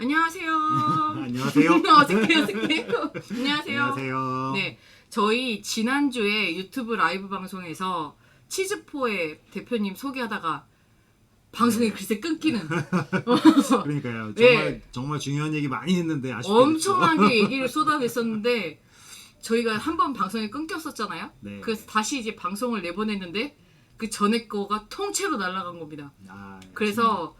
안녕하세요. 안녕하세요. 어색해. 안녕하세요. 안녕하세요. 네, 저희 지난주에 유튜브 라이브 방송에서 치즈포의 대표님 소개하다가 방송이 네. 글쎄 끊기는. 그러니까요. 네, 정말 중요한 얘기 많이 했는데 아쉽게 됐죠. 엄청나게 얘기를 쏟아냈었는데 저희가 한 번 방송이 끊겼었잖아요. 네. 그래서 다시 이제 방송을 내보냈는데 그 전에 거가 통째로 날아간 겁니다. 그래서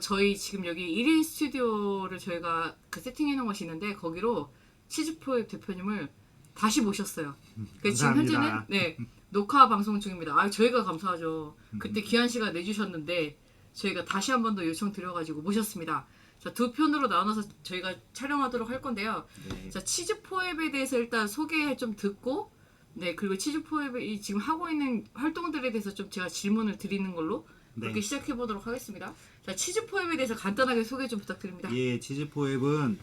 저희 지금 여기 1인 스튜디오를 저희가 그 세팅해 놓은 것이 있는데 거기로 치즈포의 대표님을 다시 모셨어요. 그래서 지금 감사합니다. 현재는 네, 녹화 방송 중입니다. 아, 저희가 감사하죠. 그때 귀한 시간 내주셨는데 저희가 다시 한 번 더 요청 드려가지고 모셨습니다. 자, 두 편으로 나눠서 저희가 촬영하도록 할 건데요. 네. 자, 치즈포앱에 대해서 일단 소개 좀 듣고 네, 그리고 치즈포앱이 지금 하고 있는 활동들에 대해서 좀 제가 질문을 드리는 걸로 그렇게 네. 시작해 보도록 하겠습니다. 자, 치즈포앱에 대해서 간단하게 소개 좀 부탁드립니다. 예, 치즈포앱은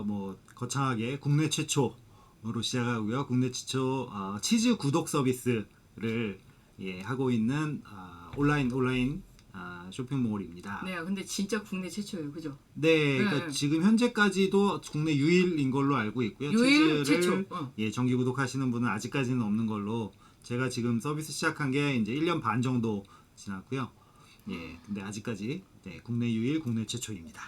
뭐 거창하게 국내 최초로 시작하고요. 국내 최초 치즈 구독 서비스를 하고 있는 온라인 쇼핑몰입니다. 네, 근데 진짜 국내 최초예요, 그죠? 네, 그러니까 네. 지금 현재까지도 국내 유일인 걸로 알고 있고요. 유일 치즈를 최초. 정기 구독하시는 분은 아직까지는 없는 걸로 제가 지금 서비스 시작한 게 이제 1년 반 정도 지났고요. 근데 아직까지 국내 유일, 국내 최초입니다.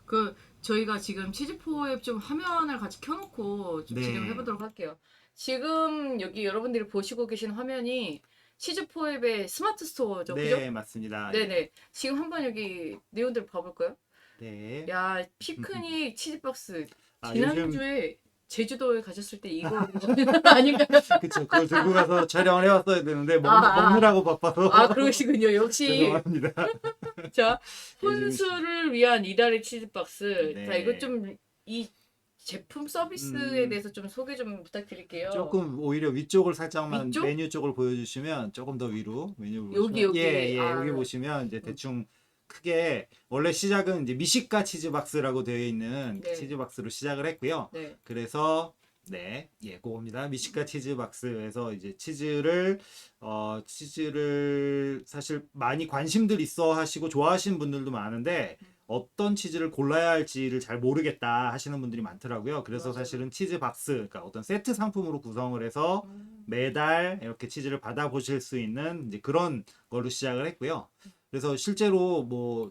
그 저희가 지금 치즈포앱 좀 화면을 같이 켜놓고 좀 네. 진행해 보도록 할게요. 지금 여기 여러분들이 보시고 계신 화면이 치즈포앱의 스마트 스토어죠, 그죠? 네, 맞습니다. 네네. 지금 한번 여기 내용들 봐볼까요? 네. 야, 피크닉 치즈박스. 요즘 지난주에 제주도에 가셨을 때 이거 아닌가요? 그쵸, 그걸 들고 가서 촬영을 해왔어야 되는데 아. 먹느라고 바빠서 아, 그러시군요. 역시. 죄송합니다. 자, 혼수를 위한 이달의 치즈박스. 네. 자, 이거 좀 이 제품 서비스에 음. 대해서 좀 소개 좀 부탁드릴게요. 조금 오히려 위쪽을 살짝만 위쪽? 메뉴 쪽을 보여주시면 조금 더 위로 메뉴를 여기, 보시면 여기. 여기 보시면 이제 대충 크게 원래 시작은 이제 미식가 치즈박스라고 되어 있는 네. 치즈박스로 시작을 했고요. 네. 그래서 그겁니다. 미식가 치즈박스에서 이제 치즈를 사실 많이 관심들 있어 하시고 좋아하시는 분들도 많은데 어떤 치즈를 골라야 할지를 잘 모르겠다 하시는 분들이 많더라고요. 그래서 맞아요. 사실은 치즈박스, 그러니까 어떤 세트 상품으로 구성을 해서 매달 이렇게 치즈를 받아보실 수 있는 이제 그런 걸로 시작을 했고요. 그래서 실제로 뭐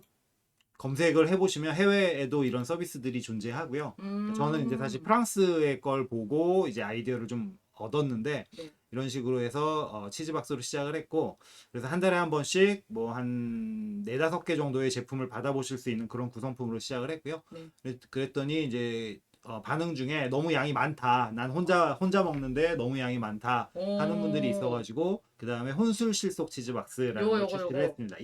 검색을 해보시면 해외에도 이런 서비스들이 존재하고요. 저는 이제 사실 프랑스의 걸 보고 이제 아이디어를 좀 얻었는데 네. 이런 식으로 해서 치즈박스로 시작을 했고, 그래서 한 달에 한 번씩 뭐 한 4-5개 정도의 제품을 받아보실 수 있는 그런 구성품으로 시작을 했고요. 그랬더니 이제 반응 중에 너무 양이 많다, 난 혼자 먹는데 너무 양이 많다 하는 분들이 있어가지고 그 다음에 혼술 실속 치즈박스라는 걸 출시를 했습니다.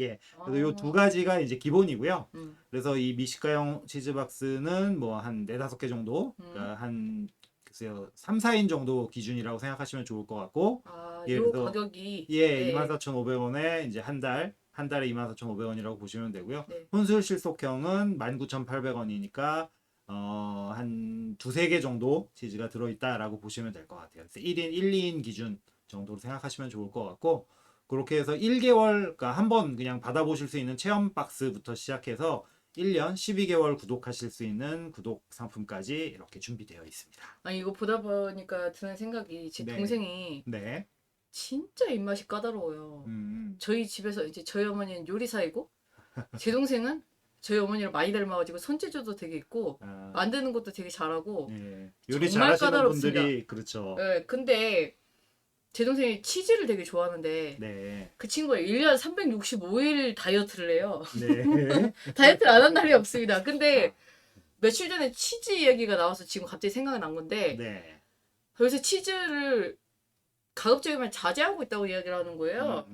그래서 요 두 가지가 이제 기본이고요. 그래서 이 미식가용 치즈박스는 뭐 한 4-5개 정도, 그러니까 한 글쎄요 3-4인 정도 기준이라고 생각하시면 좋을 것 같고, 요 가격이 24,500원에 이제 한 달에 24,500원이라고 보시면 되고요. 혼술 실속형은 19,800원이니까 한 2-3개 정도 치즈가 들어있다라고 보시면 될 것 같아요. 그래서 1인, 1, 2인 기준 정도로 생각하시면 좋을 것 같고, 그렇게 해서 1개월, 그러니까 한번 그냥 받아보실 수 있는 체험 박스부터 시작해서 1년 12개월 구독하실 수 있는 구독 상품까지 이렇게 준비되어 있습니다. 아니, 이거 보다 보니까 드는 생각이 제 동생이 진짜 입맛이 까다로워요. 저희 집에서 이제 저희 어머니는 요리사이고 제 동생은 저희 어머니를 많이 닮아가지고 손재주도 되게 있고 만드는 것도 되게 잘하고 요리 정말 잘하시는 까다롭습니다. 분들이 그렇죠. 근데 제 동생이 치즈를 되게 좋아하는데 그 친구가 1년 365일 다이어트를 해요. 다이어트를 안 한 날이 없습니다. 근데 며칠 전에 치즈 이야기가 나와서 지금 갑자기 생각이 난 건데 요새 치즈를 가급적이면 자제하고 있다고 이야기를 하는 거예요.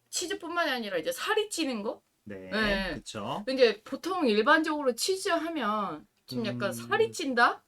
치즈뿐만이 아니라 이제 살이 찌는 거? 그렇죠. 근데 보통 일반적으로 치즈 하면 좀 약간 살이 찐다?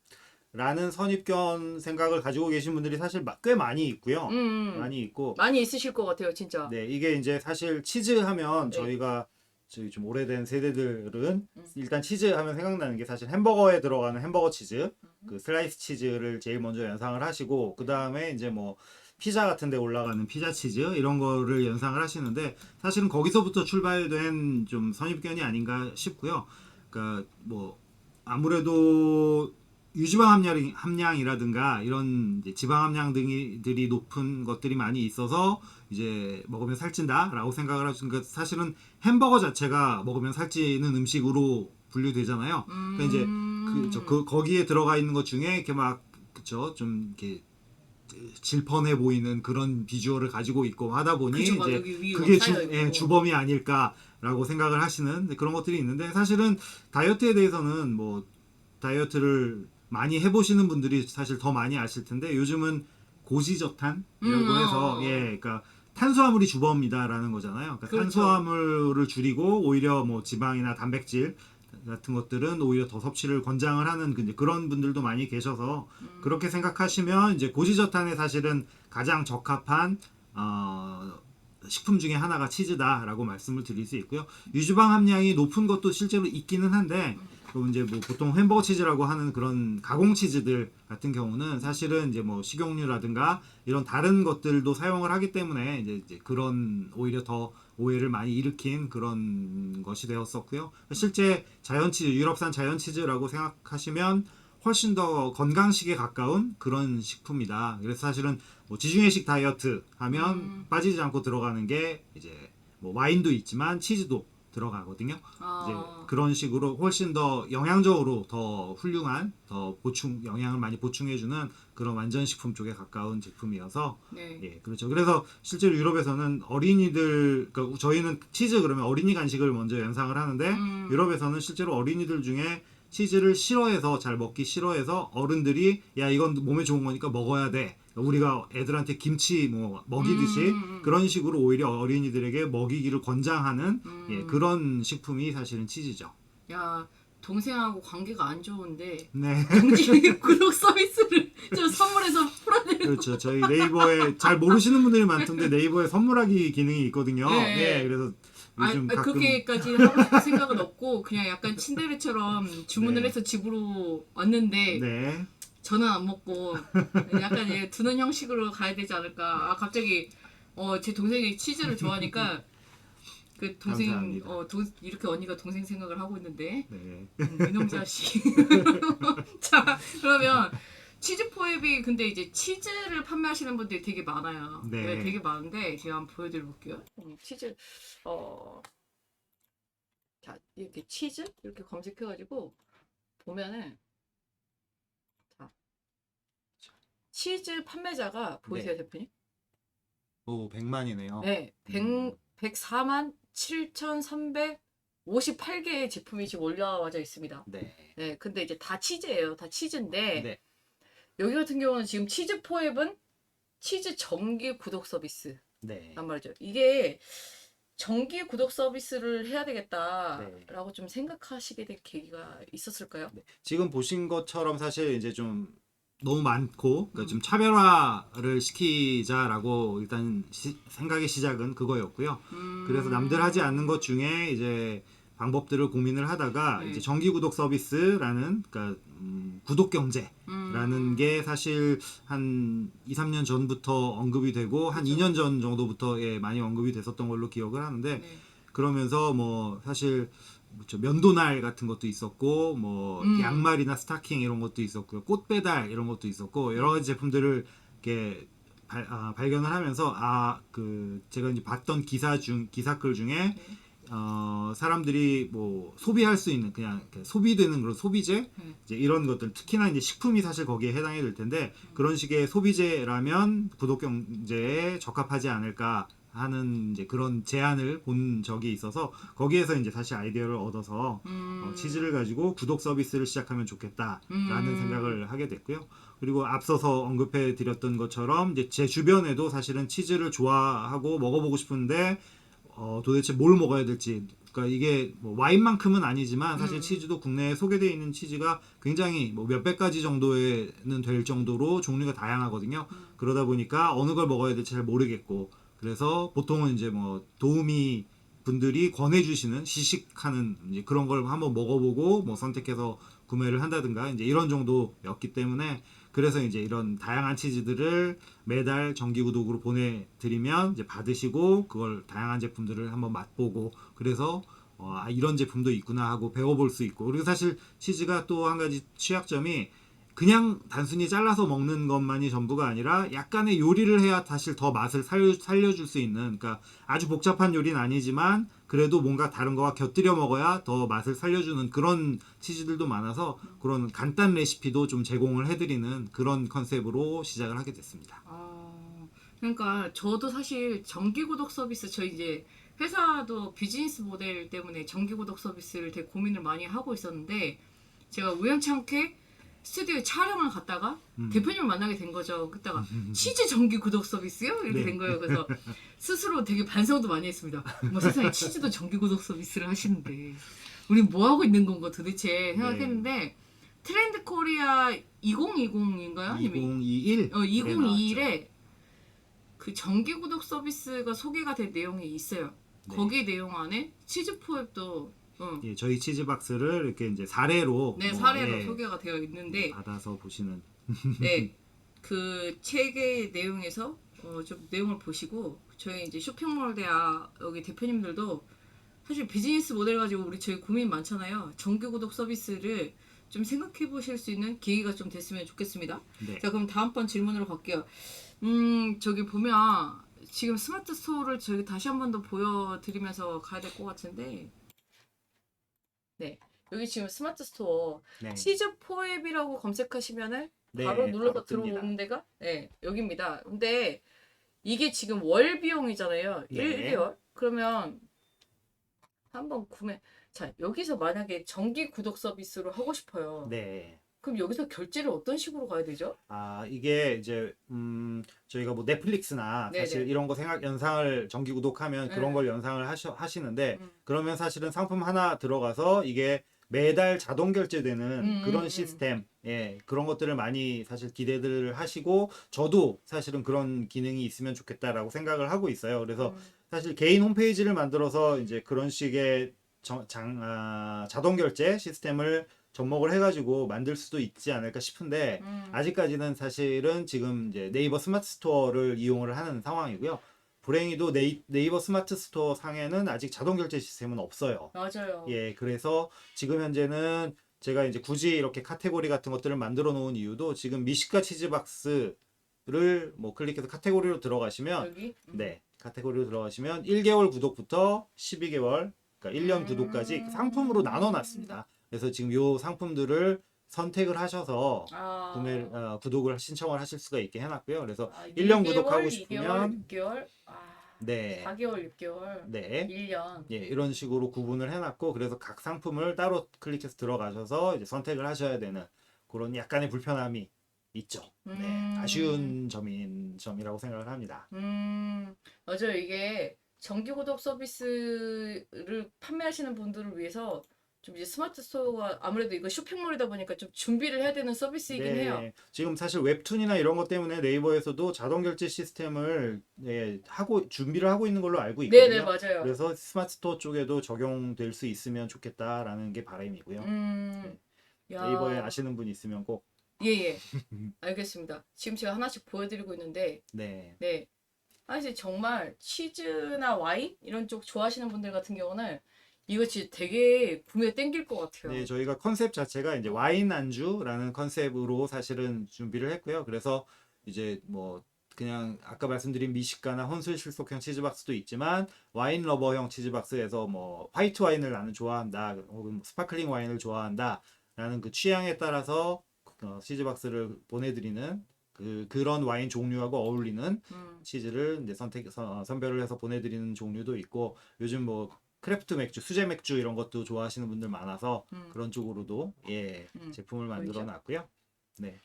라는 선입견 생각을 가지고 계신 분들이 사실 꽤 많이 있고요. 많이 있고 많이 있으실 것 같아요, 진짜. 이게 이제 사실 치즈 하면 저희 좀 오래된 세대들은 일단 치즈 하면 생각나는 게 사실 햄버거에 들어가는 햄버거 치즈, 그 슬라이스 치즈를 제일 먼저 연상을 하시고, 그 다음에 이제 뭐 피자 같은 데 올라가는 피자 치즈 이런 거를 연상을 하시는데, 사실은 거기서부터 출발된 좀 선입견이 아닌가 싶고요. 그러니까 뭐 아무래도 유지방 함량이라든가 이런 이제 지방 함량들이 높은 것들이 많이 있어서 이제 먹으면 살찐다라고 생각을 하시니까 사실은 햄버거 자체가 먹으면 살찌는 음식으로 분류되잖아요. 그러니까 이제 거기에 들어가 있는 것 중에 이렇게 막 그쵸 좀 이렇게 질펀해 보이는 그런 비주얼을 가지고 있고 하다 보니 그쵸, 이제 그게 주범이 아닐까라고 생각을 하시는 그런 것들이 있는데 사실은 다이어트에 대해서는 뭐 다이어트를 많이 해보시는 분들이 사실 더 많이 아실 텐데 요즘은 고지저탄이라고 해서 그러니까 탄수화물이 주범이다라는 거잖아요. 그러니까 그렇죠. 탄수화물을 줄이고 오히려 뭐 지방이나 단백질 같은 것들은 오히려 더 섭취를 권장을 하는 이제 그런 분들도 많이 계셔서 그렇게 생각하시면 이제 고지저탄에 사실은 가장 적합한 식품 중에 하나가 치즈다라고 말씀을 드릴 수 있고요. 유지방 함량이 높은 것도 실제로 있기는 한데 또 이제 뭐 보통 햄버거 치즈라고 하는 그런 가공 치즈들 같은 경우는 사실은 이제 뭐 식용유라든가 이런 다른 것들도 사용을 하기 때문에 이제 그런 오히려 더 오해를 많이 일으킨 그런 것이 되었었고요. 실제 자연치즈, 유럽산 자연치즈라고 생각하시면 훨씬 더 건강식에 가까운 그런 식품이다. 그래서 사실은 뭐 지중해식 다이어트 하면 빠지지 않고 들어가는 게 이제 뭐 와인도 있지만 치즈도 들어가거든요. 이제 그런 식으로 훨씬 더 영양적으로 더 훌륭한 더 영양을 많이 보충해주는 그런 완전식품 쪽에 가까운 제품이어서 예 그렇죠. 그래서 실제로 유럽에서는 어린이들 그러니까 저희는 치즈 그러면 어린이 간식을 먼저 연상을 하는데 유럽에서는 실제로 어린이들 중에 치즈를 싫어해서 잘 먹기 싫어해서 어른들이 야 이건 몸에 좋은 거니까 먹어야 돼. 우리가 애들한테 김치 뭐 먹이듯이 그런 식으로 오히려 어린이들에게 먹이기를 권장하는 그런 식품이 사실은 치즈죠. 야 동생하고 관계가 안 좋은데 네. 정기 구독 서비스를 좀 선물해서 풀어드리고 그렇죠. 저희 네이버에 잘 모르시는 분들이 많던데 네이버에 선물하기 기능이 있거든요. 네. 그래서 요즘 가끔 그렇게까지 하고 싶은 생각은 없고 그냥 약간 친데레처럼 주문을 해서 집으로 왔는데 저는 안 먹고 약간 두는 형식으로 가야 되지 않을까. 갑자기 제 동생이 치즈를 좋아하니까 그 동생 이렇게 언니가 동생 생각을 하고 있는데 이놈 자식. 자 그러면 치즈 포획이 근데 이제 치즈를 판매하시는 분들이 되게 많아요. 되게 많은데 제가 한번 보여드려볼게요. 치즈 자 이렇게 치즈 이렇게 검색해가지고 보면은 자 치즈 판매자가 보이세요 대표님? 오 100만이네요. 네, 104만 7,358개의 제품이 지금 올라와져 있습니다. 네, 근데 이제 다 치즈예요. 다 치즈인데 여기 같은 경우는 지금 치즈 포앱은 치즈 정기 구독 서비스란 말이죠. 이게 정기 구독 서비스를 해야 되겠다라고 좀 생각하시게 된 계기가 있었을까요? 지금 보신 것처럼 사실 이제 좀 너무 많고 그러니까 좀 차별화를 시키자라고 일단 생각의 시작은 그거였고요. 그래서 남들 하지 않는 것 중에 이제 방법들을 고민을 하다가 이제 정기 구독 서비스라는 그러니까 구독 경제라는 게 사실 한 2, 3년 전부터 언급이 되고 한 2년 전 정도부터 많이 언급이 됐었던 걸로 기억을 하는데 그러면서 뭐 사실 면도날 같은 것도 있었고 뭐 양말이나 스타킹 이런 것도 있었고요. 꽃 배달 이런 것도 있었고 여러 가지 제품들을 이렇게 발견을 하면서 그 제가 이제 봤던 기사글 중에 사람들이 뭐 소비할 수 있는 그냥 소비되는 그런 소비재 이제 이런 것들 특히나 이제 식품이 사실 거기에 해당이 될 텐데 그런 식의 소비재라면 구독 경제에 적합하지 않을까 하는 이제 그런 제안을 본 적이 있어서 거기에서 이제 다시 아이디어를 얻어서 치즈를 가지고 구독 서비스를 시작하면 좋겠다라는 생각을 하게 됐고요. 그리고 앞서서 언급해 드렸던 것처럼 이제 제 주변에도 사실은 치즈를 좋아하고 먹어보고 싶은데 도대체 뭘 먹어야 될지 그러니까 이게 뭐 와인만큼은 아니지만 사실 치즈도 국내에 소개되어 있는 치즈가 굉장히 뭐 몇백 가지 정도에는 될 정도로 종류가 다양하거든요. 그러다 보니까 어느 걸 먹어야 될지 잘 모르겠고 그래서 보통은 이제 뭐 도우미 분들이 권해주시는 시식하는 이제 그런 걸 한번 먹어보고 뭐 선택해서 구매를 한다든가 이제 이런 정도였기 때문에 그래서 이제 이런 다양한 치즈들을 매달 정기 구독으로 보내드리면 이제 받으시고 그걸 다양한 제품들을 한번 맛보고 그래서 이런 제품도 있구나 하고 배워볼 수 있고, 그리고 사실 치즈가 또 한 가지 취약점이 그냥 단순히 잘라서 먹는 것만이 전부가 아니라 약간의 요리를 해야 사실 더 맛을 살려줄 수 있는, 그러니까 아주 복잡한 요리는 아니지만 그래도 뭔가 다른 거와 곁들여 먹어야 더 맛을 살려주는 그런 치즈들도 많아서 그런 간단 레시피도 좀 제공을 해드리는 그런 컨셉으로 시작을 하게 됐습니다. 그러니까 저도 사실 정기 구독 서비스, 저희 이제 회사도 비즈니스 모델 때문에 정기 구독 서비스를 되게 고민을 많이 하고 있었는데, 제가 우연찮게 스튜디오에 촬영을 갔다가 대표님을 만나게 된 거죠. 그때가 치즈 정기 구독 서비스요? 이렇게 된 거예요. 그래서 스스로 되게 반성도 많이 했습니다. 뭐 세상에 치즈도 정기 구독 서비스를 하시는데 우린 뭐 하고 있는 건가 도대체 생각했는데, 트렌드 코리아 2020인가요? 2021? 2021에 그 정기 구독 서비스가 소개가 된 내용이 있어요. 거기 내용 안에 치즈 포획도 예, 저희 치즈박스를 이렇게 이제 사례로 사례로 소개가 되어 있는데, 받아서 보시는 네, 그 책의 내용에서 좀 내용을 보시고, 저희 이제 쇼핑몰 대학 여기 대표님들도 사실 비즈니스 모델 가지고 저희 고민 많잖아요. 정기 구독 서비스를 좀 생각해 보실 수 있는 기회가 좀 됐으면 좋겠습니다. 네. 자, 그럼 다음번 질문으로 갈게요. 저기 보면 지금 스마트 스토어를 저기 다시 한 번 더 보여드리면서 가야 될 것 같은데, 네, 여기 지금 스마트 스토어 치즈 포앱이라고 검색하시면은 바로 눌러서 들어오는 데가 여기입니다. 근데 이게 지금 월 비용이잖아요. 1개월. 그러면 한번 자, 여기서 만약에 정기 구독 서비스로 하고 싶어요. 그럼 여기서 결제를 어떤 식으로 가야 되죠? 이게 이제 저희가 뭐 넷플릭스나 사실 이런 거 연상을 정기 구독하면 그런 걸 연상을 하시는데, 그러면 사실은 상품 하나 들어가서 이게 매달 자동 결제되는 그런 시스템, 그런 것들을 많이 사실 기대들 하시고, 저도 사실은 그런 기능이 있으면 좋겠다라고 생각을 하고 있어요. 그래서 사실 개인 홈페이지를 만들어서 이제 그런 식의 자동 결제 시스템을 접목을 해가지고 만들 수도 있지 않을까 싶은데, 아직까지는 사실은 지금 이제 네이버 스마트 스토어를 이용을 하는 상황이고요. 불행히도 네이버 스마트 스토어 상에는 아직 자동 결제 시스템은 없어요. 맞아요. 예, 그래서 지금 현재는 제가 이제 굳이 이렇게 카테고리 같은 것들을 만들어 놓은 이유도, 지금 미식가 치즈박스를 뭐 클릭해서 카테고리로 들어가시면, 여기? 카테고리로 들어가시면 1개월 구독부터 12개월, 그러니까 1년 구독까지 상품으로 나눠 놨습니다. 그래서 지금 요 상품들을 선택을 하셔서 구독을 신청을 하실 수가 있게 해놨고요. 그래서 1년 구독하고 싶으면 6개월, 4개월, 6개월, 1년. 예, 이런 식으로 구분을 해놨고, 그래서 각 상품을 따로 클릭해서 들어가셔서 이제 선택을 하셔야 되는 그런 약간의 불편함이 있죠. 아쉬운 점이라고 생각을 합니다. 맞아요. 이게 정기 구독 서비스를 판매하시는 분들을 위해서 좀 이제 스마트 스토어가 아무래도 이거 쇼핑몰이다 보니까 좀 준비를 해야 되는 서비스이긴 해요. 지금 사실 웹툰이나 이런 것 때문에 네이버에서도 자동 결제 시스템을 준비를 하고 있는 걸로 알고 있거든요. 네네, 맞아요. 그래서 스마트 스토어 쪽에도 적용될 수 있으면 좋겠다라는 게 바람이고요. 네이버에 아시는 분 있으면 꼭. 예. 알겠습니다. 지금 제가 하나씩 보여드리고 있는데, 사실 정말 치즈나 와인 이런 쪽 좋아하시는 분들 같은 경우는 이거 진짜 되게 구매 땡길 것 같아요. 네, 저희가 컨셉 자체가 이제 와인 안주라는 컨셉으로 사실은 준비를 했고요. 그래서 이제 뭐 그냥 아까 말씀드린 미식가나 혼술 실속형 치즈박스도 있지만, 와인 러버형 치즈박스에서 뭐 화이트 와인을 나는 좋아한다, 혹은 스파클링 와인을 좋아한다라는 그 취향에 따라서 치즈박스를 보내드리는 그런 와인 종류하고 어울리는 치즈를 이제 선별을 해서 보내드리는 종류도 있고, 요즘 뭐 크래프트 맥주, 수제 맥주 이런 것도 좋아하시는 분들 많아서 그런 쪽으로도 제품을 만들어 놨고요. 네.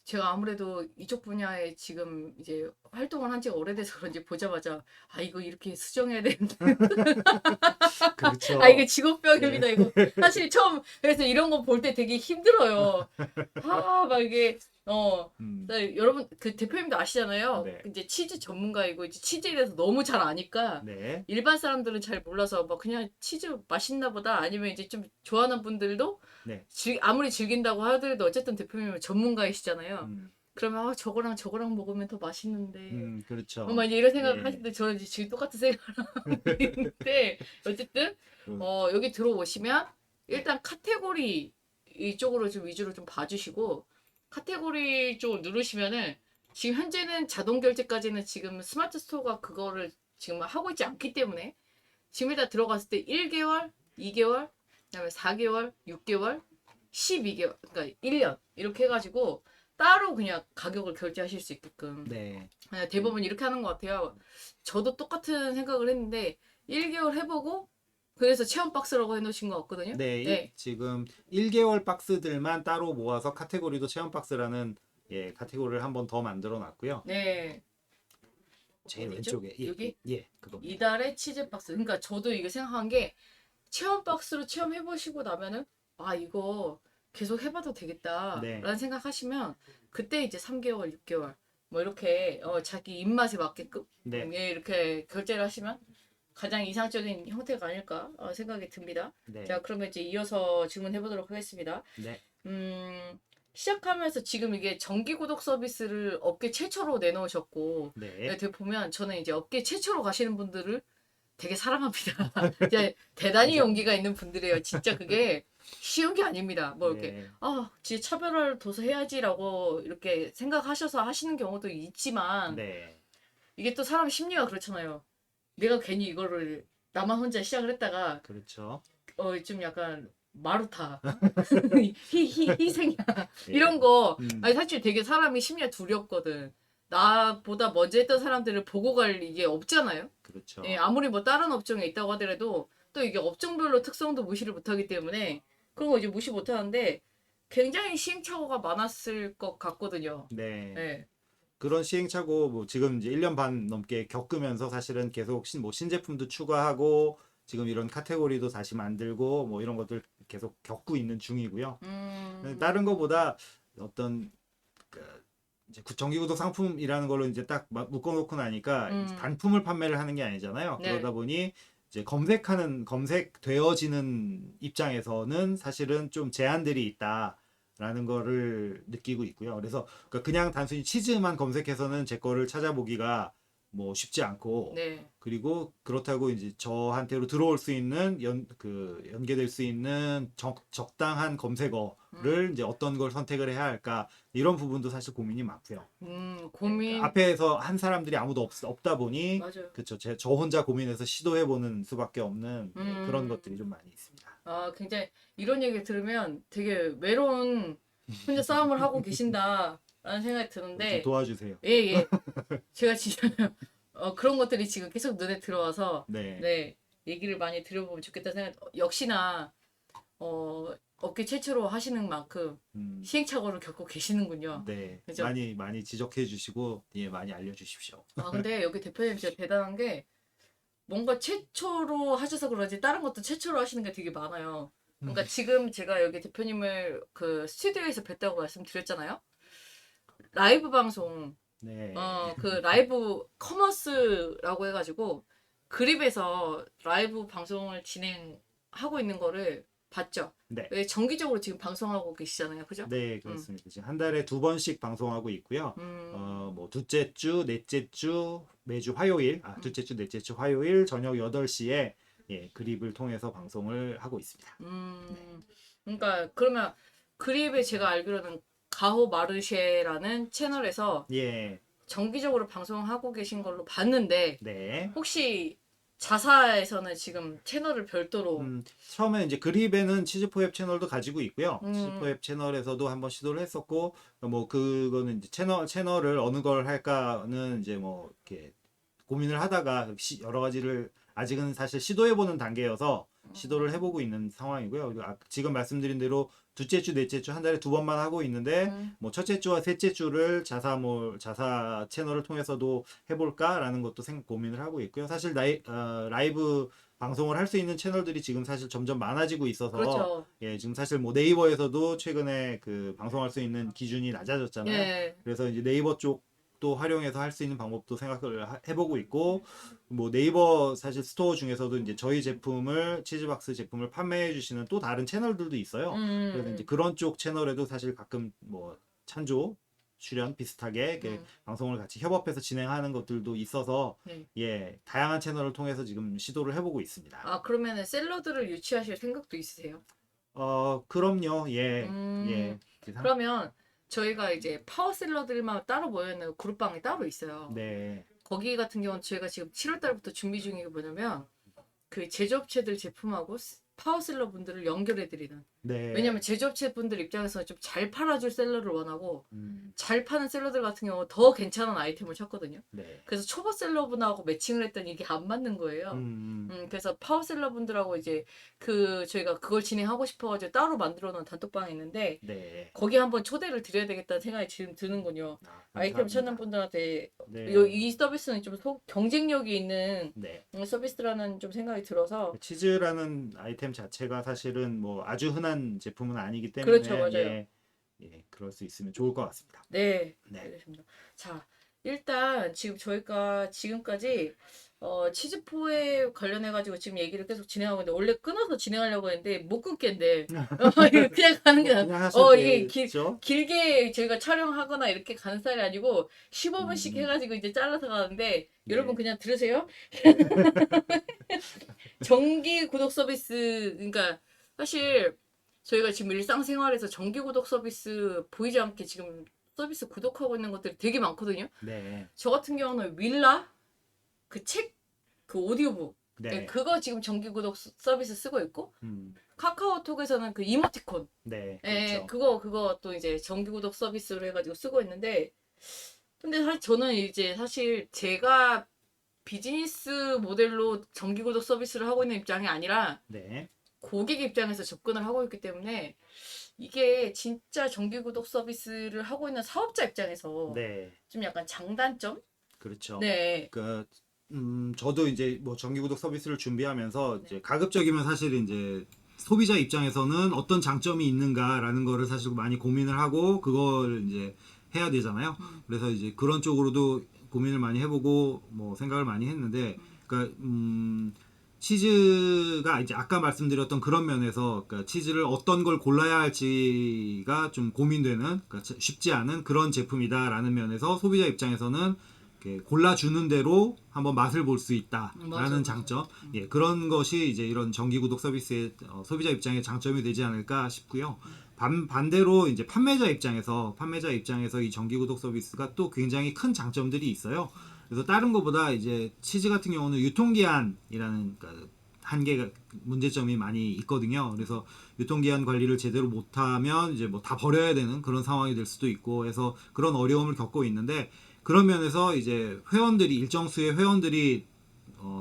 제가 아무래도 이쪽 분야에 지금 이제 활동을 한 지가 오래돼서 그런지 보자마자 이거 이렇게 수정해야 되는데. 그렇죠. 이게 직업병입니다, 이거. 사실 처음 그래서 이런 거 볼 때 되게 힘들어요. 막 이게 여러분 그 대표님도 아시잖아요. 이제 치즈 전문가이고 이제 치즈에 대해서 너무 잘 아니까 일반 사람들은 잘 몰라서 뭐 그냥 치즈 맛있나 보다, 아니면 이제 좀 좋아하는 분들도 아무리 즐긴다고 하더라도 어쨌든 대표님은 전문가이시잖아요. 그러면 저거랑 저거랑 먹으면 더 맛있는데. 그렇죠. 막 이제 이런 생각을 예. 하시는데 저는 이제 지금 똑같은 생각을 하고 있는데 어쨌든 여기 들어오시면 일단 카테고리 이쪽으로 좀 위주로 좀 봐주시고 카테고리 쪽을 누르시면은 지금 현재는 자동 결제까지는 지금 스마트 스토어가 그거를 지금 하고 있지 않기 때문에 지금 일단 들어갔을 때 1개월, 2개월, 그다음에 4개월, 6개월, 12개월, 그러니까 1년 이렇게 해가지고 따로 그냥 가격을 결제하실 수 있게끔. 네. 대부분 이렇게 하는 것 같아요. 저도 똑같은 생각을 했는데 1개월 해보고 그래서 체험 박스라고 해놓으신 것 같거든요. 네, 네. 지금 1개월 박스들만 따로 모아서 카테고리도 체험 박스라는 카테고리를 한 번 더 만들어 놨고요. 네. 제일 어디죠? 왼쪽에 여기? 그거. 이달의 치즈 박스. 그러니까 저도 이거 생각한 게 체험 박스로 체험해보시고 나면은 이거 계속 해봐도 되겠다라는 네. 생각하시면 그때 이제 3개월, 6개월 뭐 이렇게 자기 입맛에 맞게끔 네. 이렇게 결제를 하시면 가장 이상적인 형태가 아닐까 생각이 듭니다. 네. 자, 그러면 이제 이어서 질문해 보도록 하겠습니다. 네. 시작하면서 지금 이게 정기 구독 서비스를 업계 최초로 내놓으셨고, 네. 되게 보면 저는 이제 업계 최초로 가시는 분들을 되게 사랑합니다. 이제 대단히 용기가 있는 분들이에요. 진짜 그게 쉬운 게 아닙니다. 뭐 이렇게 네. 진짜 차별화를 둬서 해야지라고 이렇게 생각하셔서 하시는 경우도 있지만 네. 이게 또 사람 심리가 그렇잖아요. 내가 괜히 이거를 나만 혼자 시작을 했다가 그렇죠. 좀 약간 마루타 희생이야 예. 이런 거 음. 아니 사실 되게 사람이 심리가 두렵거든. 나보다 먼저 했던 사람들을 보고 갈 이게 없잖아요. 그렇죠. 예, 아무리 뭐 다른 업종에 있다고 하더라도 또 이게 업종별로 특성도 무시를 못하기 때문에 그런 거 이제 무시 못하는데 굉장히 시행착오가 많았을 것 같거든요. 네. 예. 그런 시행착오 뭐 지금 이제 1년 반 넘게 겪으면서 사실은 계속 신제품도 추가하고 지금 이런 카테고리도 다시 만들고 뭐 이런 것들 계속 겪고 있는 중이고요. 다른 거보다 어떤 그 이제 정기구독 상품이라는 걸로 이제 딱 묶어놓고 나니까 단품을 판매를 하는 게 아니잖아요. 네. 그러다 보니 이제 검색되어지는 입장에서는 사실은 좀 제한들이 있다라는 거를 느끼고 있고요. 그래서 그냥 단순히 치즈만 검색해서는 제 거를 찾아보기가 뭐 쉽지 않고 네. 그리고 그렇다고 이제 저한테로 들어올 수 있는 연계될 수 있는 적당한 검색어를 이제 어떤 걸 선택을 해야 할까 이런 부분도 사실 고민이 많고요. 고민. 앞에서 한 사람들이 아무도 없다 보니 맞아요. 그쵸 저 혼자 고민해서 시도해보는 수밖에 없는 그런 것들이 좀 많이 있습니다. 굉장히 이런 얘기 들으면 되게 외로운 혼자 싸움을 하고 계신다라는 생각이 드는데 좀 도와주세요. 예. 제가 진짜 그런 것들이 지금 계속 눈에 들어와서 네. 얘기를 많이 들어보면 좋겠다 생각. 역시나 업계 최초로 하시는 만큼 시행착오를 겪고 계시는군요. 네. 그죠? 많이 지적해 주시고 많이 알려주십시오. 근데 여기 대표님 진짜 대단한 게 뭔가 최초로 하셔서 그런지 다른 것도 최초로 하시는 게 되게 많아요. 그러니까 지금 제가 여기 대표님을 그 스튜디오에서 뵀다고 말씀드렸잖아요. 라이브 방송, 네. 그 라이브 커머스라고 해가지고 그립에서 라이브 방송을 진행하고 있는 거를 봤죠. 네. 왜 정기적으로 지금 방송하고 계시잖아요, 그죠? 네, 그렇습니다. 지금 한 달에 2번씩 방송하고 있고요. 뭐 둘째 주, 넷째 주, 매주 화요일, 둘째 주, 넷째 주 화요일 저녁 8시에 그립을 통해서 방송을 하고 있습니다. 그러니까 그러면 그립에 제가 알기로는 가호 마르쉐라는 채널에서 정기적으로 방송하고 계신 걸로 봤는데 네. 혹시 자사에서는 지금 채널을 별도로 처음에 이제 그립에는 치즈포앱 채널도 가지고 있고요. 치즈포앱 채널에서도 한번 시도를 했었고 뭐 그거는 이제 채널을 어느 걸 할까는 이제 뭐 이렇게 고민을 하다가 여러 가지를 아직은 사실 시도해보는 단계여서 시도를 해보고 있는 상황이고요. 그리고 지금 말씀드린 대로 둘째 주, 넷째 주 한 달에 2번만 하고 있는데 뭐 첫째 주와 셋째 주를 자사 채널을 통해서도 해볼까라는 것도 고민을 하고 있고요. 사실 라이브 방송을 할 수 있는 채널들이 지금 사실 점점 많아지고 있어서 그렇죠. 지금 사실 뭐 네이버에서도 최근에 그 방송할 수 있는 기준이 낮아졌잖아요. 그래서 이제 네이버 쪽도 활용해서 할 수 있는 방법도 생각을 해보고 있고 뭐 네이버 사실 스토어 중에서도 이제 저희 제품을 치즈박스 제품을 판매해 주시는 또 다른 채널들도 있어요. 그래서 이제 그런 쪽 채널에도 사실 가끔 뭐 찬조 출연 비슷하게 이렇게 방송을 같이 협업해서 진행하는 것들도 있어서 네. 예, 다양한 채널을 통해서 지금 시도를 해보고 있습니다. 아, 그러면은 샐러드를 유치하실 생각도 있으세요? 그럼요. 예. 예. 그러면 저희가 이제 파워 샐러드만 따로 모여있는 그룹방이 따로 있어요. 네. 거기 같은 경우는 저희가 지금 7월 달부터 준비 중인 게 뭐냐면 그 제조업체들 제품하고 파워셀러 분들을 연결해드리는. 네. 왜냐면 제조업체 분들 입장에서 좀 잘 팔아줄 셀러를 원하고 잘 파는 셀러들 같은 경우 더 괜찮은 아이템을 찾거든요. 네. 그래서 초보 셀러분하고 매칭을 했더니 이게 안 맞는 거예요. 그래서 파워셀러 분들하고 이제 그 저희가 그걸 진행하고 싶어가지고 따로 만들어 놓은 단톡방이 있는데 네. 거기 한번 초대를 드려야 되겠다는 생각이 지금 드는군요. 아이템 찾는 분들한테 네. 이 서비스는 좀 경쟁력이 있는 네. 서비스라는 좀 생각이 들어서 치즈라는 아이템 자체가 사실은 뭐 아주 흔한 제품은 아니기 때문에 그렇죠, 맞아요. 예, 그럴 수 있으면 좋을 것 같습니다. 네, 네. 알겠습니다. 자, 일단 지금 저희가 지금까지 치즈포에 관련해가지고 지금 얘기를 계속 진행하고 있는데 원래 끊어서 진행하려고 했는데 못 끊겠는데 그냥 가는 게 그냥 이게 하셨죠? 길게 저희가 촬영하거나 이렇게 가는 스타일이 아니고 15분씩 해가지고 이제 잘라서 가는데 여러분 그냥 들으세요. 정기 구독 서비스 그러니까 사실 저희가 지금 일상생활에서 정기 구독 서비스 보이지 않게 지금 서비스 구독하고 있는 것들이 되게 많거든요. 네. 저 같은 경우는 윌라 그 책 그 오디오북 네. 그거 지금 정기 구독 서비스 쓰고 있고 카카오톡에서는 그 이모티콘 네. 예, 그렇죠. 그거 또 이제 정기 구독 서비스로 해가지고 쓰고 있는데 근데 사실 저는 이제 사실 제가 비즈니스 모델로 정기 구독 서비스를 하고 있는 입장이 아니라 네. 고객 입장에서 접근을 하고 있기 때문에 이게 진짜 정기 구독 서비스를 하고 있는 사업자 입장에서 네. 좀 약간 장단점? 그렇죠. 네. 저도 이제 뭐 정기 구독 서비스를 준비하면서 이제 가급적이면 사실 이제 소비자 입장에서는 어떤 장점이 있는가라는 거를 사실 많이 고민을 하고 그걸 이제 해야 되잖아요. 그래서 이제 그런 쪽으로도 고민을 많이 해보고 뭐 생각을 많이 했는데, 그러니까 치즈가 이제 아까 말씀드렸던 그런 면에서 그러니까 치즈를 어떤 걸 골라야 할지가 좀 고민되는, 그러니까 쉽지 않은 그런 제품이다라는 면에서 소비자 입장에서는 골라주는 대로 한번 맛을 볼 수 있다라는 장점, 예, 그런 것이 이제 이런 정기 구독 서비스의 소비자 입장의 장점이 되지 않을까 싶고요. 반대로 이제 판매자 입장에서 이 정기 구독 서비스가 또 굉장히 큰 장점들이 있어요. 그래서 다른 것보다 이제 치즈 같은 경우는 유통기한이라는 그러니까 한계가 문제점이 많이 있거든요. 그래서 유통기한 관리를 제대로 못하면 이제 뭐 다 버려야 되는 그런 상황이 될 수도 있고 해서 그런 어려움을 겪고 있는데, 그런 면에서 이제 회원들이 일정 수의 회원들이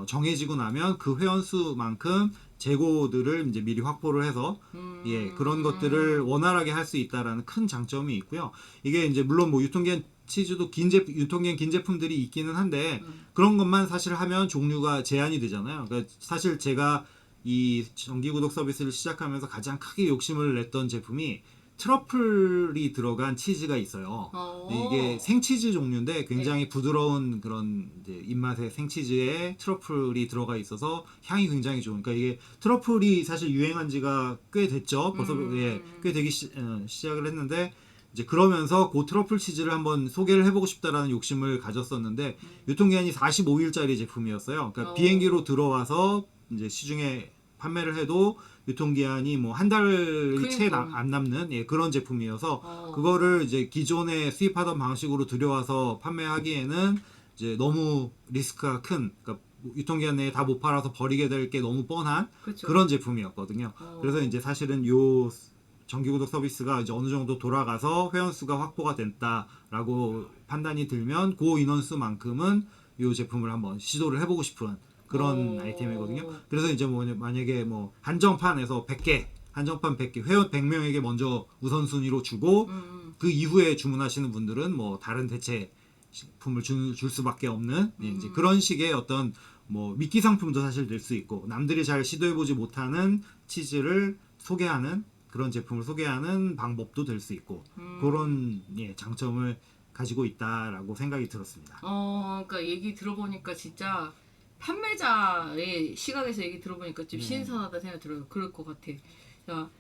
정해지고 나면 그 회원 수만큼 재고들을 이제 미리 확보를 해서 예, 그런 것들을 원활하게 할 수 있다라는 큰 장점이 있고요. 이게 이제 물론 뭐 유통기한 치즈도 유통기한 긴 제품들이 있기는 한데 그런 것만 사실 하면 종류가 제한이 되잖아요. 그러니까 사실 제가 이 정기 구독 서비스를 시작하면서 가장 크게 욕심을 냈던 제품이 트러플이 들어간 치즈가 있어요. 이게 생치즈 종류인데 굉장히 부드러운 그런 이제 입맛의 생치즈에 트러플이 들어가 있어서 향이 굉장히 좋은. 그러니까 이게 트러플이 사실 유행한 지가 꽤 됐죠. 벌써 예, 꽤 되기 시작을 했는데 이제 그러면서 그 트러플 치즈를 한번 소개를 해보고 싶다라는 욕심을 가졌었는데 유통기한이 45일짜리 제품이었어요. 그러니까 비행기로 들어와서 이제 시중에 판매를 해도 유통기한이 뭐 한 달이 채 안 남는 예, 그런 제품이어서 그거를 이제 기존에 수입하던 방식으로 들여와서 판매하기에는 이제 너무 리스크가 큰, 그러니까 유통기한 내에 다 못 팔아서 버리게 될 게 너무 뻔한 그쵸. 그런 제품이었거든요. 그래서 이제 사실은 요 정기구독 서비스가 이제 어느 정도 돌아가서 회원수가 확보가 됐다라고 판단이 들면 그 인원수만큼은 이 제품을 한번 시도를 해보고 싶은 그런 아이템이거든요. 그래서 이제 뭐 만약에 뭐 한정판에서 100개, 한정판 100개, 회원 100명에게 먼저 우선순위로 주고 그 이후에 주문하시는 분들은 뭐 다른 대체 식품을 줄 수밖에 없는 이제 그런 식의 어떤 뭐 미끼 상품도 사실 될 수 있고 남들이 잘 시도해보지 못하는 치즈를 소개하는 그런 제품을 소개하는 방법도 될 수 있고 그런 예, 장점을 가지고 있다라고 생각이 들었습니다. 그러니까 얘기 들어보니까 진짜 판매자의 시각에서 얘기 들어보니까 좀 신선하다 생각이 들어요. 그럴 것 같아. 자,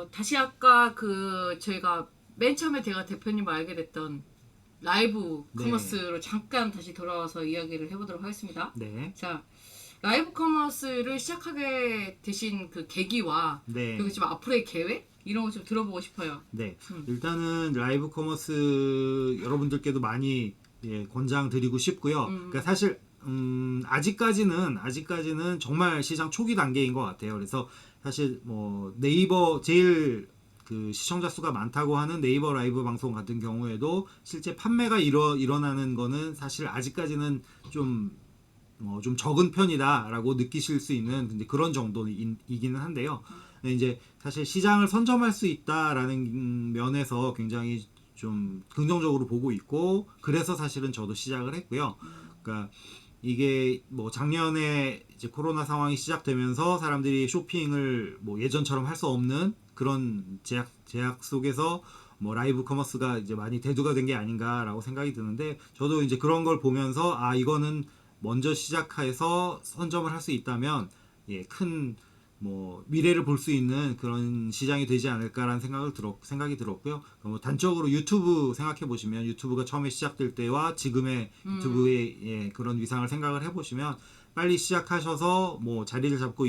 다시 아까 그 저희가 맨 처음에 제가 대표님을 알게 됐던 라이브 커머스로 잠깐 다시 돌아와서 이야기를 해보도록 하겠습니다. 자, 라이브 커머스를 시작하게 되신 그 계기와 그리고 지금 앞으로의 계획 이런 거 좀 들어보고 싶어요. 일단은 라이브 커머스 여러분들께도 많이 권장드리고 싶고요. 그러니까 사실 아직까지는 정말 시장 초기 단계인 것 같아요. 그래서 사실 뭐 네이버 제일 그 시청자 수가 많다고 하는 네이버 라이브 방송 같은 경우에도 실제 판매가 일어나는 거는 사실 아직까지는 좀 적은 편이다라고 느끼실 수 있는 그런 정도이기는 한데요. 이제 사실 시장을 선점할 수 있다라는 면에서 굉장히 좀 긍정적으로 보고 있고, 그래서 사실은 저도 시작을 했고요. 그러니까 이게 뭐 작년에 이제 코로나 상황이 시작되면서 사람들이 쇼핑을 뭐 예전처럼 할 수 없는 그런 제약 속에서 뭐 라이브 커머스가 이제 많이 대두가 된 게 아닌가라고 생각이 드는데, 저도 이제 그런 걸 보면서 이거는 먼저 시작해서 선점을 할 수 있다면 큰 뭐 미래를 볼 수 있는 그런 시장이 되지 않을까라는 생각이 들었고요. 뭐 단적으로 유튜브 생각해 보시면, 유튜브가 처음에 시작될 때와 지금의 유튜브의 그런 위상을 생각을 해보시면, 빨리 시작하셔서 뭐 자리를 잡고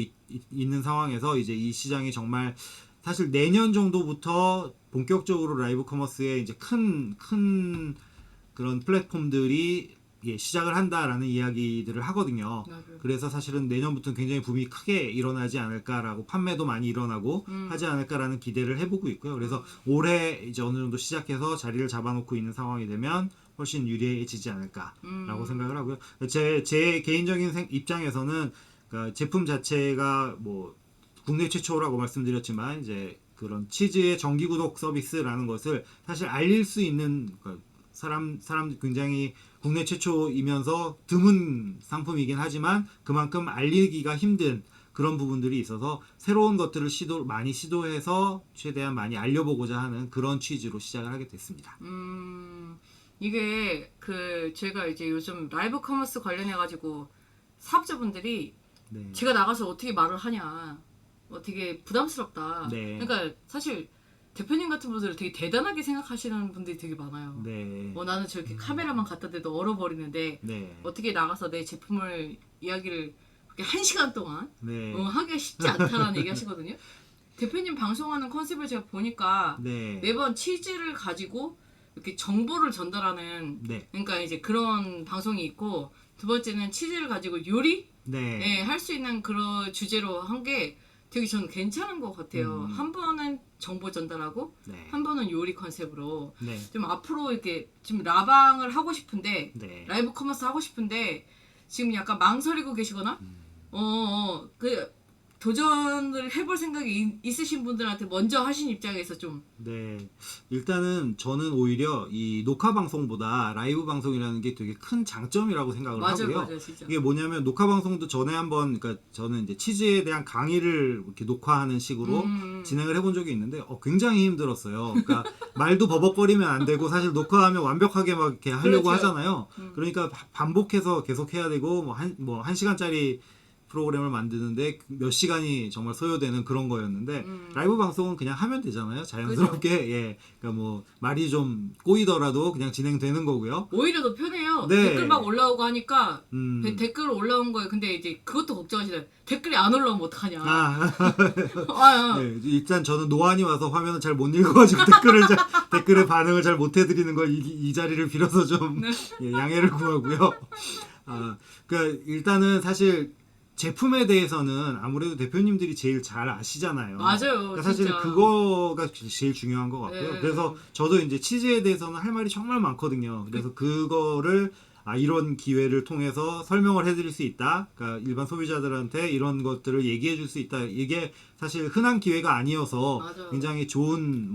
있는 상황에서 이제 이 시장이 정말 사실 내년 정도부터 본격적으로 라이브 커머스에 이제 큰 그런 플랫폼들이 시작을 한다라는 이야기들을 하거든요. 그래서 사실은 내년부터는 굉장히 붐이 크게 일어나지 않을까라고, 판매도 많이 일어나고 하지 않을까라는 기대를 해보고 있고요. 그래서 올해 이제 어느 정도 시작해서 자리를 잡아놓고 있는 상황이 되면 훨씬 유리해지지 않을까라고 생각을 하고요. 제 개인적인 입장에서는 그러니까 제품 자체가 뭐 국내 최초라고 말씀드렸지만, 이제 그런 치즈의 정기 구독 서비스라는 것을 사실 알릴 수 있는, 그러니까 사람 굉장히 국내 최초이면서 드문 상품이긴 하지만 그만큼 알리기가 힘든 그런 부분들이 있어서 새로운 것들을 많이 시도해서 최대한 많이 알려보고자 하는 그런 취지로 시작을 하게 됐습니다. 이게 제가 이제 요즘 라이브 커머스 관련해가지고 사업자분들이 제가 나가서 어떻게 말을 하냐, 되게 부담스럽다. 그러니까 사실 대표님 같은 분들은 되게 대단하게 생각하시는 분들이 되게 많아요. 나는 저렇게 카메라만 갖다 대도 얼어버리는데 어떻게 나가서 내 제품을 이야기를 그렇게 1시간 동안 하기가 쉽지 않다라는 얘기 하시거든요. 대표님 방송하는 컨셉을 제가 보니까 매번 치즈를 가지고 이렇게 정보를 전달하는 그러니까 이제 그런 방송이 있고, 두 번째는 치즈를 가지고 요리 할 수 있는 그런 주제로 한 게 되게 저는 괜찮은 것 같아요. 한 번은 정보 전달하고 한 번은 요리 컨셉으로 좀 앞으로 이렇게 지금 라방을 하고 싶은데 라이브 커머스 하고 싶은데 지금 약간 망설이고 계시거나 도전을 해볼 생각이 있으신 분들한테 먼저 하신 입장에서 좀. 일단은 저는 오히려 이 녹화 방송보다 라이브 방송이라는 게 되게 큰 장점이라고 생각을 하고요. 맞아요, 진짜. 이게 뭐냐면, 녹화 방송도 전에 한번, 그러니까 저는 이제 치즈에 대한 강의를 이렇게 녹화하는 식으로 진행을 해본 적이 있는데 굉장히 힘들었어요. 그러니까 말도 버벅거리면 안 되고, 사실 녹화하면 완벽하게 막 이렇게 하려고 하잖아요. 그러니까 반복해서 계속 해야 되고, 뭐 한 시간짜리 프로그램을 만드는데 몇 시간이 정말 소요되는 그런 거였는데, 라이브 방송은 그냥 하면 되잖아요. 자연스럽게. 그러니까 뭐 말이 좀 꼬이더라도 그냥 진행되는 거고요. 오히려 더 편해요. 댓글 막 올라오고 하니까 댓글 올라온 거예요. 근데 이제 그것도 걱정하시잖아요. 댓글이 안 올라오면 어떡하냐. 일단 저는 노안이 와서 화면을 잘 못 읽어가지고 댓글의 반응을 잘 못 해드리는 걸 이 자리를 빌어서 좀 양해를 구하고요. 그러니까 일단은 사실 제품에 대해서는 아무래도 대표님들이 제일 잘 아시잖아요. 맞아요. 그러니까 사실 진짜. 그거가 제일 중요한 것 같고요. 그래서 저도 이제 치즈에 대해서는 할 말이 정말 많거든요. 그래서 그거를 이런 기회를 통해서 설명을 해드릴 수 있다. 그러니까 일반 소비자들한테 이런 것들을 얘기해 줄 수 있다. 이게 사실 흔한 기회가 아니어서 굉장히 좋은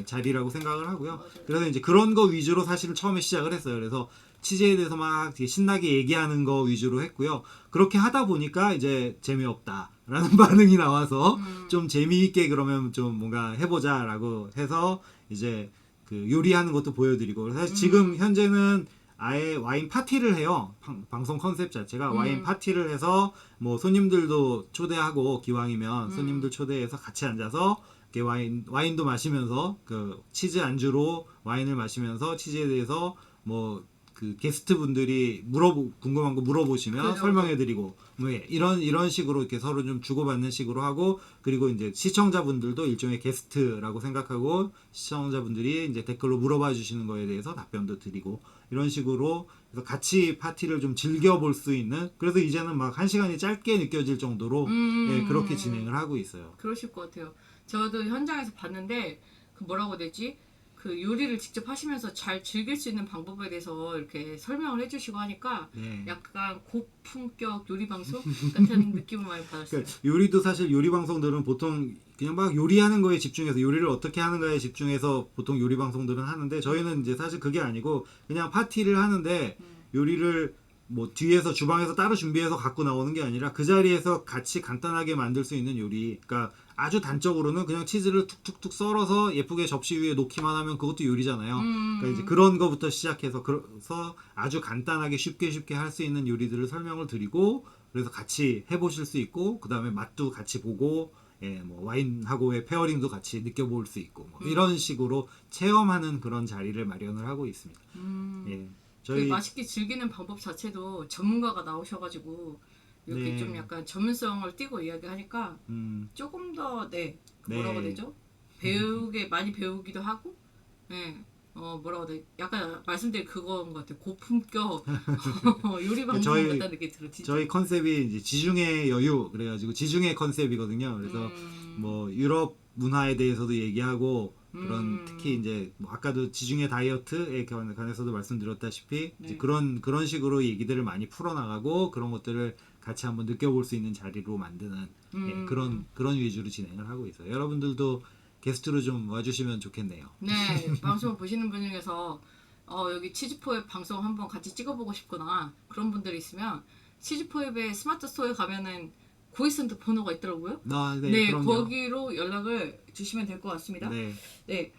자리라고 생각을 하고요. 그래서 이제 그런 거 위주로 사실 처음에 시작을 했어요. 그래서 치즈에 대해서 막 되게 신나게 얘기하는 거 위주로 했고요. 그렇게 하다 보니까 이제 재미없다라는 반응이 나와서 좀 재미있게 그러면 좀 뭔가 해보자라고 해서 이제 그 요리하는 것도 보여드리고, 사실 지금 현재는 아예 와인 파티를 해요. 방송 컨셉 자체가 와인 파티를 해서 뭐 손님들도 초대하고 기왕이면 손님들 초대해서 같이 앉아서 이렇게 와인도 마시면서 그 치즈 안주로 와인을 마시면서 치즈에 대해서 뭐 그 게스트 분들이 궁금한 거 물어보시면 그렇죠. 설명해드리고 뭐 이런 식으로 이렇게 서로 좀 주고받는 식으로 하고 그리고 이제 시청자분들도 일종의 게스트라고 생각하고 시청자분들이 이제 댓글로 물어봐 주시는 거에 대해서 답변도 드리고 이런 식으로 그래서 같이 파티를 좀 즐겨볼 수 있는 그래서 이제는 막 1시간이 짧게 느껴질 정도로 예, 그렇게 진행을 하고 있어요. 그러실 것 같아요. 저도 현장에서 봤는데 그 뭐라고 해야 되지? 그 요리를 직접 하시면서 잘 즐길 수 있는 방법에 대해서 이렇게 설명을 해주시고 하니까 약간 고품격 요리 방송 같은 느낌을 많이 받았어요. 그러니까 요리도 사실 요리 방송들은 보통 그냥 막 요리하는 거에 집중해서 요리를 어떻게 하는가에 집중해서 보통 요리 방송들은 하는데 저희는 이제 사실 그게 아니고 그냥 파티를 하는데 요리를 뭐 뒤에서 주방에서 따로 준비해서 갖고 나오는 게 아니라 그 자리에서 같이 간단하게 만들 수 있는 요리. 그러니까 아주 단적으로는 그냥 치즈를 툭툭툭 썰어서 예쁘게 접시 위에 놓기만 하면 그것도 요리잖아요. 그러니까 이제 그런 거부터 시작해서 그래서 아주 간단하게 쉽게 할 수 있는 요리들을 설명을 드리고 그래서 같이 해보실 수 있고 그 다음에 맛도 같이 보고 예, 뭐 와인하고의 페어링도 같이 느껴볼 수 있고 뭐 이런 식으로 체험하는 그런 자리를 마련을 하고 있습니다. 예. 저희 맛있게 즐기는 방법 자체도 전문가가 나오셔가지고 이렇게 좀 약간 전문성을 띠고 이야기하니까 조금 더 뭐라고 해야 되죠? 많이 배우기도 하고 뭐라고 해야 돼? 약간 말씀드린 그거인 것 같아요. 고품격 요리 방송 같다는 느낌이 들어요. 진짜. 저희 컨셉이 이제 지중해 여유 그래가지고 지중해 컨셉이거든요. 그래서 뭐 유럽 문화에 대해서도 얘기하고 그런 특히 이제 뭐 아까도 지중해 다이어트에 관해서도 말씀드렸다시피 이제 그런 식으로 얘기들을 많이 풀어나가고 그런 것들을 같이 한번 느껴볼 수 있는 자리로 만드는 예, 그런 위주로 진행을 하고 있어요. 여러분들도 게스트로 좀 와주시면 좋겠네요. 네, 방송 보시는 분 중에서 여기 치즈포획 방송 한번 같이 찍어보고 싶거나 그런 분들이 있으면 치즈포획의 스마트 스토어에 가면은 고객센터 번호가 있더라고요. 네, 거기로 연락을 주시면 될 것 같습니다. 네.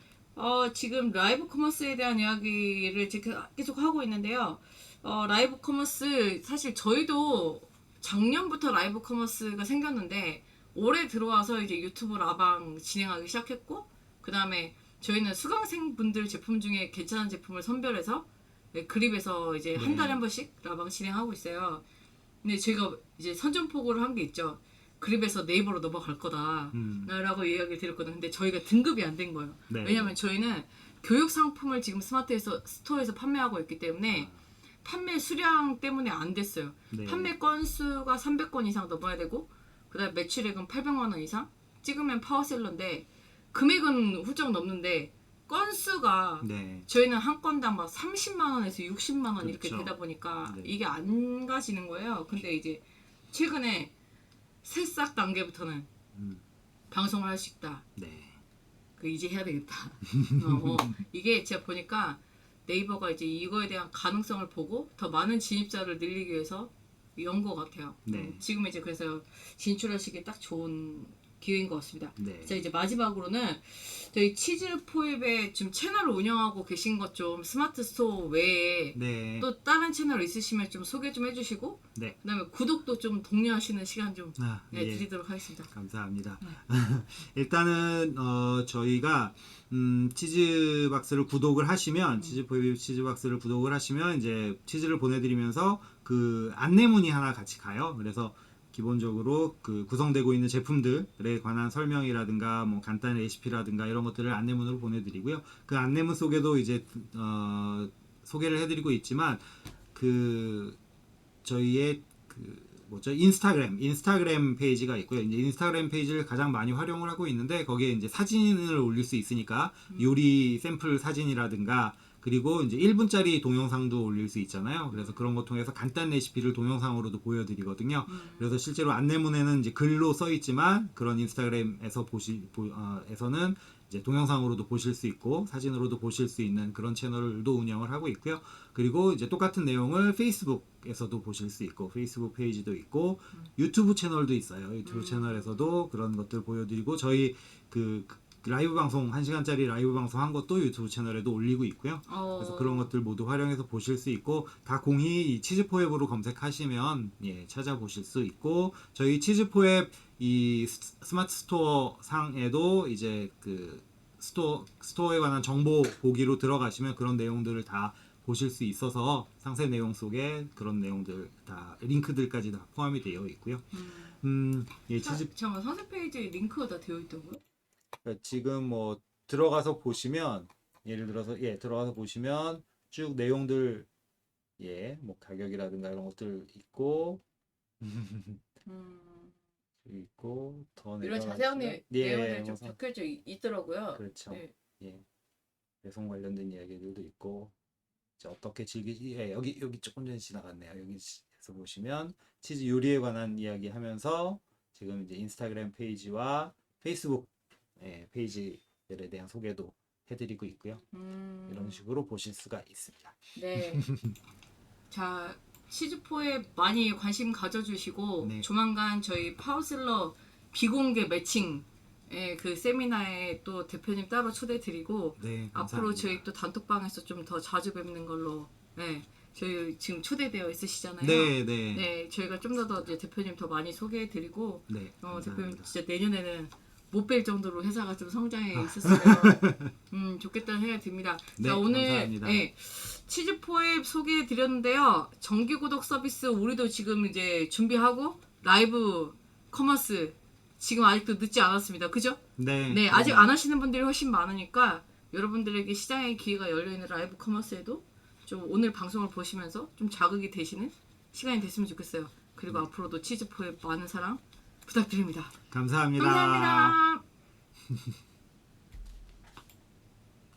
지금 라이브 커머스에 대한 이야기를 계속 하고 있는데요. 라이브 커머스 사실 저희도 작년부터 라이브 커머스가 생겼는데 올해 들어와서 이제 유튜브 라방 진행하기 시작했고 그 다음에 저희는 수강생 분들 제품 중에 괜찮은 제품을 선별해서 그립에서 이제 한 달에 한 번씩 라방 진행하고 있어요. 근데 제가 이제 선전포고를 한 게 있죠. 그립에서 네이버로 넘어갈 거다 라고 이야기를 드렸거든요. 근데 저희가 등급이 안 된 거예요. 왜냐면 저희는 교육 상품을 지금 스마트에서 스토어에서 판매하고 있기 때문에 판매 수량 때문에 안 됐어요. 판매 건수가 300건 이상 넘어야 되고 그다음에 매출액은 800만 원 이상 찍으면 파워셀러인데 금액은 훌쩍 넘는데 건수가 저희는 한 건당 막 30만 원에서 60만 원 이렇게 되다 보니까 이게 안 가지는 거예요. 근데 이제 최근에 새싹 단계부터는 방송을 할 수 있다. 이제 해야 되겠다. 이게 제가 보니까 네이버가 이제 이거에 대한 가능성을 보고 더 많은 진입자를 늘리기 위해서 연 것 같아요. 지금 이제 그래서 진출하시기에 딱 좋은 기회인 것 같습니다. 자, 이제 마지막으로는 저희 치즈포입에 지금 채널을 운영하고 계신 것 좀 스마트 스토어 외에 또 다른 채널 있으시면 좀 소개 좀 해주시고 그다음에 구독도 좀 독려하시는 시간 좀 드리도록 하겠습니다. 감사합니다. 일단은 저희가 치즈박스를 구독을 하시면 치즈포입 치즈박스를 구독을 하시면 이제 치즈를 보내드리면서 그 안내문이 하나 같이 가요. 그래서 기본적으로 그 구성되고 있는 제품들에 관한 설명이라든가 뭐 간단한 레시피라든가 이런 것들을 안내문으로 보내드리고요. 그 안내문 속에도 이제 소개를 해드리고 있지만 그 저희의 그 뭐죠 인스타그램 페이지가 있고요. 이제 인스타그램 페이지를 가장 많이 활용을 하고 있는데 거기에 이제 사진을 올릴 수 있으니까 요리 샘플 사진이라든가 그리고 이제 1분짜리 동영상도 올릴 수 있잖아요. 그래서 그런 거 통해서 간단 레시피를 동영상으로도 보여드리거든요. 그래서 실제로 안내문에는 이제 글로 써 있지만 그런 인스타그램에서 에서는 이제 동영상으로도 보실 수 있고 사진으로도 보실 수 있는 그런 채널도 운영을 하고 있고요. 그리고 이제 똑같은 내용을 페이스북에서도 보실 수 있고 페이스북 페이지도 있고 유튜브 채널도 있어요. 유튜브 채널에서도 그런 것들 보여드리고 저희 그 라이브 방송 1시간짜리 라이브 방송 한 것도 유튜브 채널에도 올리고 있고요. 그래서 그런 것들 모두 활용해서 보실 수 있고 다 공히 이 치즈포앱으로 검색하시면 예, 찾아보실 수 있고 저희 치즈포앱 이 스마트 스토어 상에도 이제 그 스토어에 관한 정보 보기로 들어가시면 그런 내용들을 다 보실 수 있어서 상세 내용 속에 그런 내용들 다 링크들까지 다 포함이 되어 있고요. 예, 잠깐 상세 페이지에 링크가 다 되어 있다고요? 그러니까 지금 뭐 들어가서 보시면 예를 들어서 들어가서 보시면 쭉 내용들 뭐 가격이라든가 이런 것들 있고 있고 더 이런 자세한 내용들이 좀 적혀져 있더라고요. 그렇죠. 예. 배송 관련된 이야기들도 있고 이제 어떻게 여기 조금 전에 지나갔네요. 여기서 보시면 치즈 요리에 관한 이야기 하면서 지금 이제 인스타그램 페이지와 페이스북 페이지들에 대한 소개도 해드리고 있고요. 이런 식으로 보실 수가 있습니다. 네. 자, 치즈포에 많이 관심 가져주시고 네. 조만간 저희 파워셀러 비공개 매칭 그 세미나에 또 대표님 따로 초대드리고 네, 앞으로 저희 또 단톡방에서 좀 더 자주 뵙는 걸로 저희 지금 초대되어 있으시잖아요. 네, 저희가 좀 더 이제 대표님 더 많이 소개해드리고 대표님 진짜 내년에는 못 뵐 정도로 회사가 좀 성장해 있었으면 좋겠다는 생각이 듭니다. 네, 자, 오늘 감사합니다. 치즈포앱 소개해 드렸는데요. 정기 구독 서비스 우리도 지금 이제 준비하고 라이브 커머스 지금 아직도 늦지 않았습니다. 그죠? 네, 아직 안 하시는 분들이 훨씬 많으니까 여러분들에게 시장의 기회가 열려 있는 라이브 커머스에도 좀 오늘 방송을 보시면서 좀 자극이 되시는 시간이 됐으면 좋겠어요. 그리고 앞으로도 치즈포앱 많은 사랑 부탁드립니다. 감사합니다. 감사합니다.